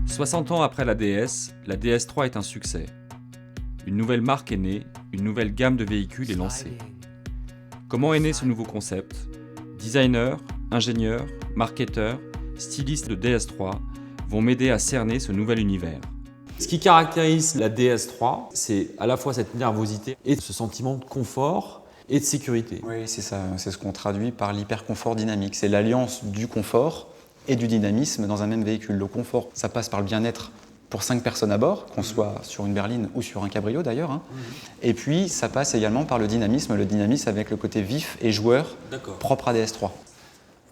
60 ans après la DS DS3 est un succès. Une nouvelle marque est née, une nouvelle gamme de véhicules est lancée. Comment est né ce nouveau concept ? Designers, ingénieurs, marketeurs, stylistes de DS3 vont m'aider à cerner ce nouvel univers. Ce qui caractérise la DS3, c'est à la fois cette nervosité et ce sentiment de confort et de sécurité. Oui, c'est ça, c'est ce qu'on traduit par l'hyperconfort dynamique. C'est l'alliance du confort et du dynamisme dans un même véhicule. Le confort, ça passe par le bien-être pour 5 personnes à bord, qu'on soit sur une berline ou sur un cabrio d'ailleurs. Et puis, ça passe également par le dynamisme avec le côté vif et joueur propre à DS3.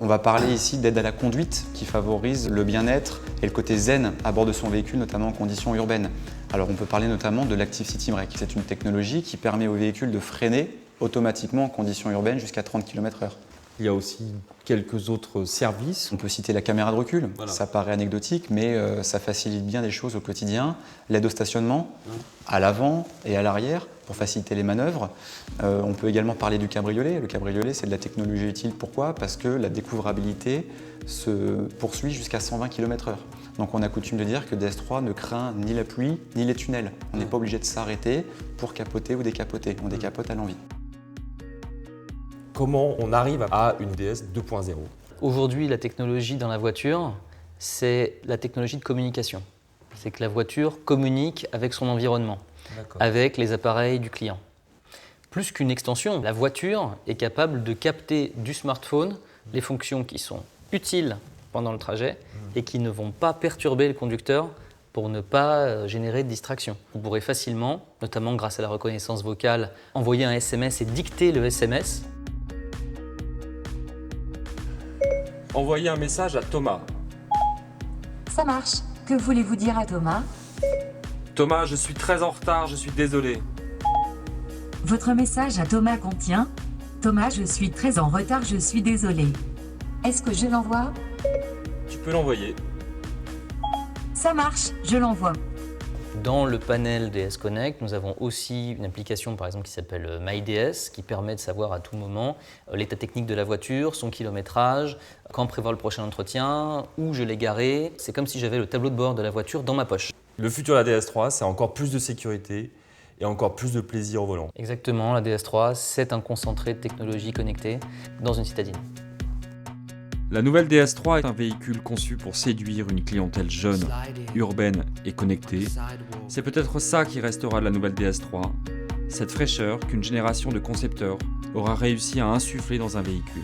On va parler ici d'aide à la conduite qui favorise le bien-être et le côté zen à bord de son véhicule, notamment en conditions urbaines. Alors on peut parler notamment de l'Active City Brake. C'est une technologie qui permet au véhicule de freiner automatiquement en conditions urbaines jusqu'à 30 km/h. Il y a aussi quelques autres services. On peut citer la caméra de recul, Ça paraît anecdotique, mais ça facilite bien les choses au quotidien. L'aide au stationnement, à l'avant et à l'arrière, pour faciliter les manœuvres. On peut également parler du cabriolet. Le cabriolet, c'est de la technologie utile. Pourquoi ? Parce que la découvrabilité se poursuit jusqu'à 120 km/h. Donc on a coutume de dire que DS3 ne craint ni la pluie, ni les tunnels. On n'est pas obligé de s'arrêter pour capoter ou décapoter. On décapote à l'envie. Comment on arrive à une DS 2.0 ? Aujourd'hui, la technologie dans la voiture, c'est la technologie de communication. C'est que la voiture communique avec son environnement, avec les appareils du client. Plus qu'une extension, la voiture est capable de capter du smartphone les fonctions qui sont utiles pendant le trajet et qui ne vont pas perturber le conducteur pour ne pas générer de distraction. Vous pourrez facilement, notamment grâce à la reconnaissance vocale, envoyer un SMS et dicter le SMS. Envoyer un message à Thomas. Ça marche. Que voulez-vous dire à Thomas ? Thomas, je suis très en retard, je suis désolé. Votre message à Thomas contient « Thomas, je suis très en retard, je suis désolé. Est-ce que je l'envoie ? Tu peux l'envoyer. Ça marche, je l'envoie. » Dans le panel DS Connect, nous avons aussi une application par exemple qui s'appelle MyDS qui permet de savoir à tout moment l'état technique de la voiture, son kilométrage, quand prévoir le prochain entretien, où je l'ai garé. C'est comme si j'avais le tableau de bord de la voiture dans ma poche. Le futur de la DS3, c'est encore plus de sécurité et encore plus de plaisir au volant. Exactement, la DS3, c'est un concentré de technologie connectée dans une citadine. La nouvelle DS3 est un véhicule conçu pour séduire une clientèle jeune, urbaine et connectée. C'est peut-être ça qui restera de la nouvelle DS3, cette fraîcheur qu'une génération de concepteurs aura réussi à insuffler dans un véhicule.